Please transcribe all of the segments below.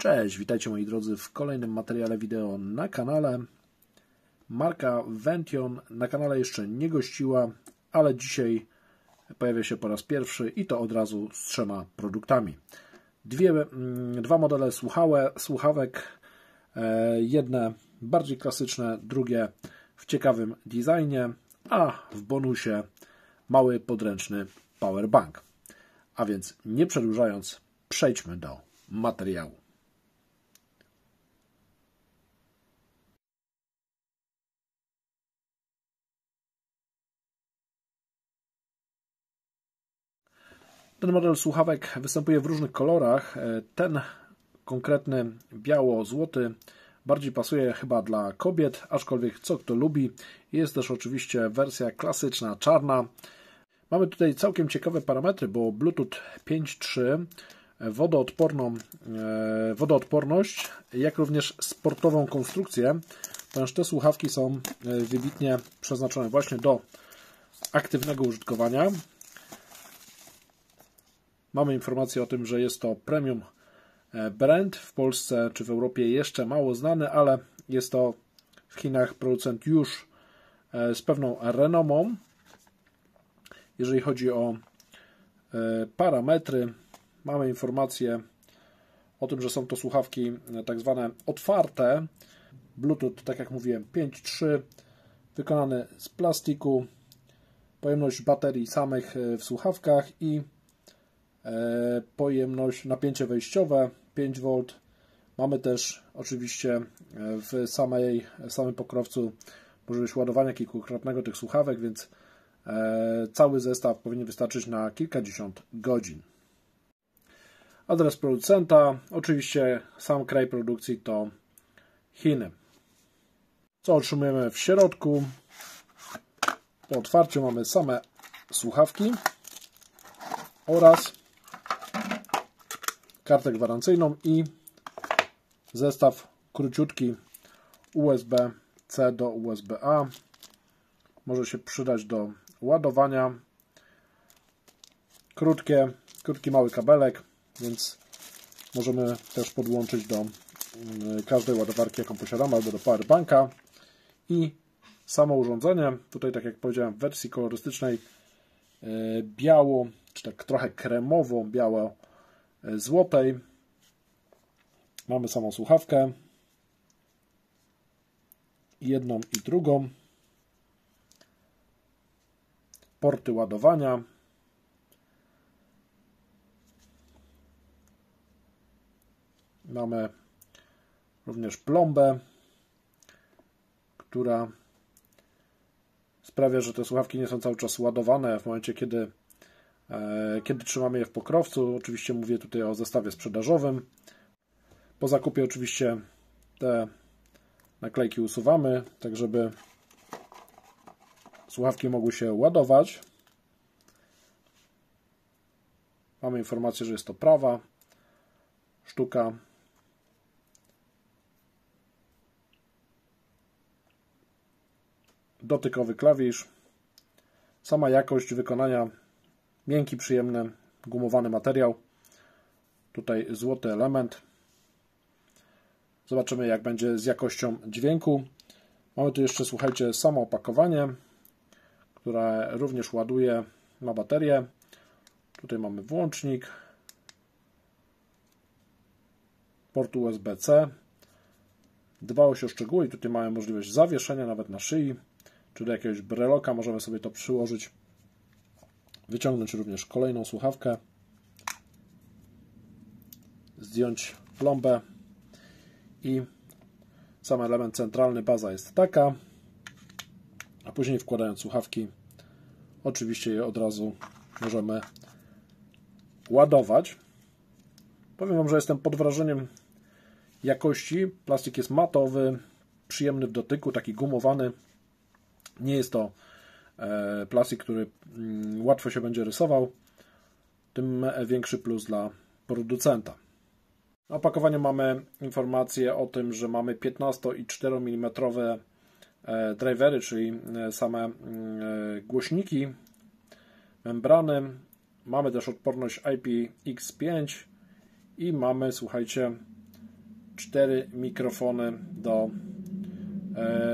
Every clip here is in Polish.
Cześć, witajcie moi drodzy w kolejnym materiale wideo na kanale. Marka Vention na kanale jeszcze nie gościła, ale dzisiaj pojawia się po raz pierwszy i to od razu z 3 produktami. Dwa modele słuchawek, jedne bardziej klasyczne, drugie w ciekawym designie, a w bonusie mały podręczny powerbank. A więc nie przedłużając, przejdźmy do materiału. Ten model słuchawek występuje w różnych kolorach. Ten konkretny biało-złoty bardziej pasuje chyba dla kobiet, aczkolwiek co kto lubi. Jest też oczywiście wersja klasyczna, czarna. Mamy tutaj całkiem ciekawe parametry, bo Bluetooth 5.3, wodoodporność, jak również sportową konstrukcję, ponieważ te słuchawki są wybitnie przeznaczone właśnie do aktywnego użytkowania. Mamy informację o tym, że jest to premium brand, w Polsce czy w Europie jeszcze mało znany, ale jest to w Chinach producent już z pewną renomą. Jeżeli chodzi o parametry, mamy informację o tym, że są to słuchawki tak zwane otwarte. Bluetooth, tak jak mówiłem, 5.3, wykonany z plastiku, pojemność baterii samych w słuchawkach i pojemność, napięcie wejściowe 5V. Mamy też oczywiście w samym pokrowcu możliwość ładowania kilkukrotnego tych słuchawek, więc cały zestaw powinien wystarczyć na kilkadziesiąt godzin. Adres producenta, oczywiście sam kraj produkcji to Chiny. Co otrzymujemy w środku? Po otwarciu mamy same słuchawki oraz kartę gwarancyjną i zestaw króciutki USB-C do USB-A. Może się przydać do ładowania. Krótki mały kabelek, więc możemy też podłączyć do każdej ładowarki, jaką posiadamy, albo do powerbanka. I samo urządzenie, tutaj tak jak powiedziałem, w wersji kolorystycznej biało, czy tak trochę kremowo biało złotej. Mamy samą słuchawkę, jedną i drugą, porty ładowania, mamy również plombę, która sprawia, że te słuchawki nie są cały czas ładowane w momencie, kiedy trzymamy je w pokrowcu. Oczywiście mówię tutaj o zestawie sprzedażowym. Po zakupie oczywiście te naklejki usuwamy, tak żeby słuchawki mogły się ładować. Mamy informację, że jest to prawa sztuka. Dotykowy klawisz. Sama jakość wykonania, miękki, przyjemny, gumowany materiał. Tutaj złoty element. Zobaczymy, jak będzie z jakością dźwięku. Mamy tu jeszcze, słuchajcie, samo opakowanie, które również ładuje, ma baterię. Tutaj mamy włącznik, port USB-C, dwa osioszczegóły i tutaj mamy możliwość zawieszenia nawet na szyi, czy do jakiegoś breloka możemy sobie to przyłożyć. Wyciągnąć również kolejną słuchawkę, zdjąć plombę i sam element centralny, baza jest taka, a później wkładając słuchawki oczywiście je od razu możemy ładować. Powiem Wam, że jestem pod wrażeniem jakości. Plastik jest matowy, przyjemny w dotyku, taki gumowany. Nie jest to plastik, który łatwo się będzie rysował. Tym większy plus dla producenta. Na opakowaniu mamy informację o tym, że mamy 15 i 4 mm drivery, czyli same głośniki, membrany. Mamy też odporność IPX5 i mamy, słuchajcie, 4 mikrofony do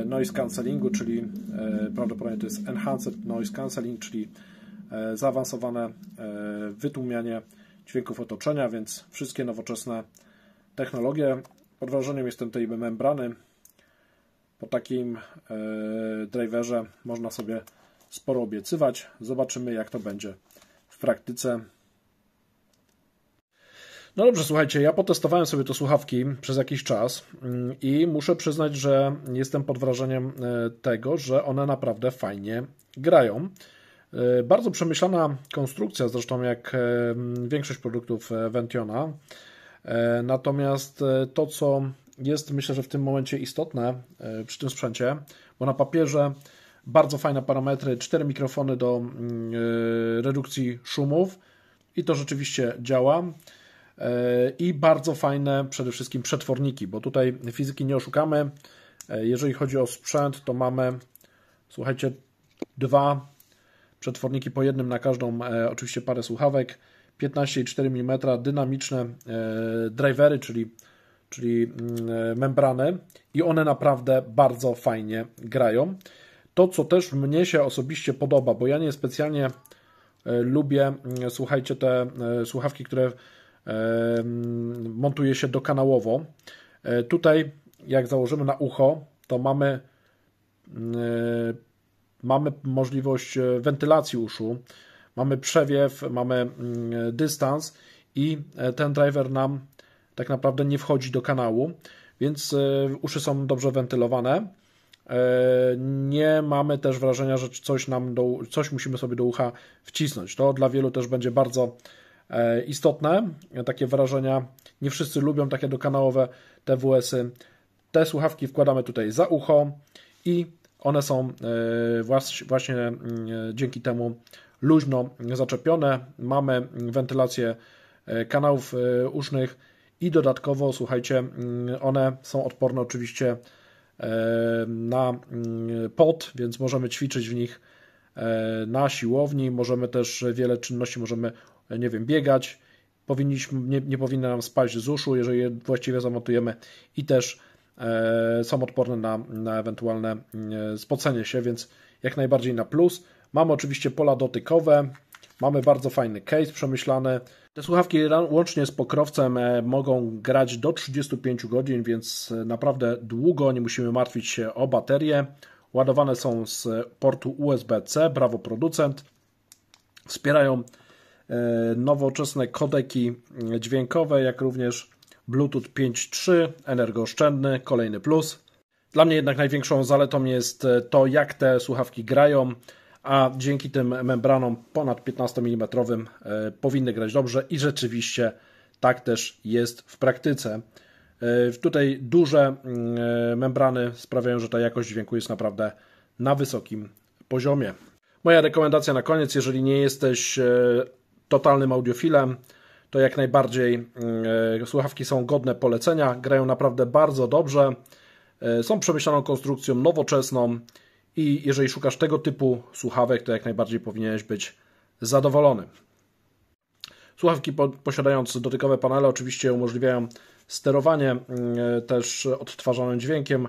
noise cancellingu, czyli prawdopodobnie to jest enhanced noise cancelling, czyli zaawansowane wytłumianie dźwięków otoczenia, więc wszystkie nowoczesne technologie. Pod wrażeniem jestem tej membrany. Po takim driverze można sobie sporo obiecywać. Zobaczymy, jak to będzie w praktyce. No dobrze, słuchajcie, ja potestowałem sobie te słuchawki przez jakiś czas i muszę przyznać, że jestem pod wrażeniem tego, że one naprawdę fajnie grają. Bardzo przemyślana konstrukcja, zresztą jak większość produktów Ventiona. Natomiast to, co jest, myślę, że w tym momencie istotne przy tym sprzęcie, bo na papierze bardzo fajne parametry, 4 mikrofony do redukcji szumów i to rzeczywiście działa. I bardzo fajne przede wszystkim przetworniki, bo tutaj fizyki nie oszukamy. Jeżeli chodzi o sprzęt, to mamy, słuchajcie, 2 przetworniki po jednym na każdą oczywiście parę słuchawek, 15,4 mm, dynamiczne drivery, czyli membrany i one naprawdę bardzo fajnie grają. To, co też mnie się osobiście podoba, bo ja nie specjalnie lubię, słuchajcie, te słuchawki, które montuje się dokanałowo. Tutaj jak założymy na ucho, to mamy możliwość wentylacji uszu, mamy przewiew, mamy dystans i ten driver nam tak naprawdę nie wchodzi do kanału, więc uszy są dobrze wentylowane. Nie mamy też wrażenia, że coś musimy sobie do ucha wcisnąć. To dla wielu też będzie bardzo istotne, takie wrażenia. Nie wszyscy lubią takie dokanałowe TWS-y. Te słuchawki wkładamy tutaj za ucho i one są właśnie dzięki temu luźno zaczepione. Mamy wentylację kanałów usznych i dodatkowo, słuchajcie, one są odporne oczywiście na pot, więc możemy ćwiczyć w nich na siłowni, możemy też wiele czynności, możemy, nie wiem, biegać, nie powinny nam spaść z uszu, jeżeli je właściwie zamontujemy i też są odporne na ewentualne spocenie się, więc jak najbardziej na plus. Mamy oczywiście pola dotykowe, mamy bardzo fajny case przemyślany. Te słuchawki łącznie z pokrowcem mogą grać do 35 godzin, więc naprawdę długo, nie musimy martwić się o baterię. Ładowane są z portu USB-C, brawo producent. Wspierają nowoczesne kodeki dźwiękowe, jak również Bluetooth 5.3, energooszczędny, kolejny plus. Dla mnie jednak największą zaletą jest to, jak te słuchawki grają, a dzięki tym membranom ponad 15 mm powinny grać dobrze i rzeczywiście tak też jest w praktyce. Tutaj duże membrany sprawiają, że ta jakość dźwięku jest naprawdę na wysokim poziomie. Moja rekomendacja na koniec, jeżeli nie jesteś totalnym audiofilem, to jak najbardziej słuchawki są godne polecenia, grają naprawdę bardzo dobrze, są przemyślaną konstrukcją, nowoczesną i jeżeli szukasz tego typu słuchawek, to jak najbardziej powinieneś być zadowolony. Słuchawki posiadając dotykowe panele oczywiście umożliwiają sterowanie też odtwarzanym dźwiękiem,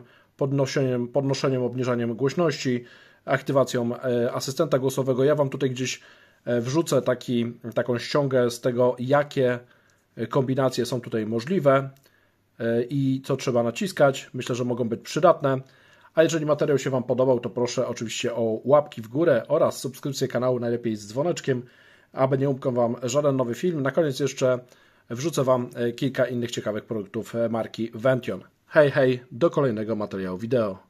podnoszeniem, obniżaniem głośności, aktywacją asystenta głosowego. Ja Wam tutaj gdzieś wrzucę taką ściągę z tego, jakie kombinacje są tutaj możliwe i co trzeba naciskać. Myślę, że mogą być przydatne. A jeżeli materiał się Wam podobał, to proszę oczywiście o łapki w górę oraz subskrypcję kanału, najlepiej z dzwoneczkiem, aby nie umknął Wam żaden nowy film. Na koniec jeszcze wrzucę Wam kilka innych ciekawych produktów marki Vention. Hej, hej, do kolejnego materiału wideo.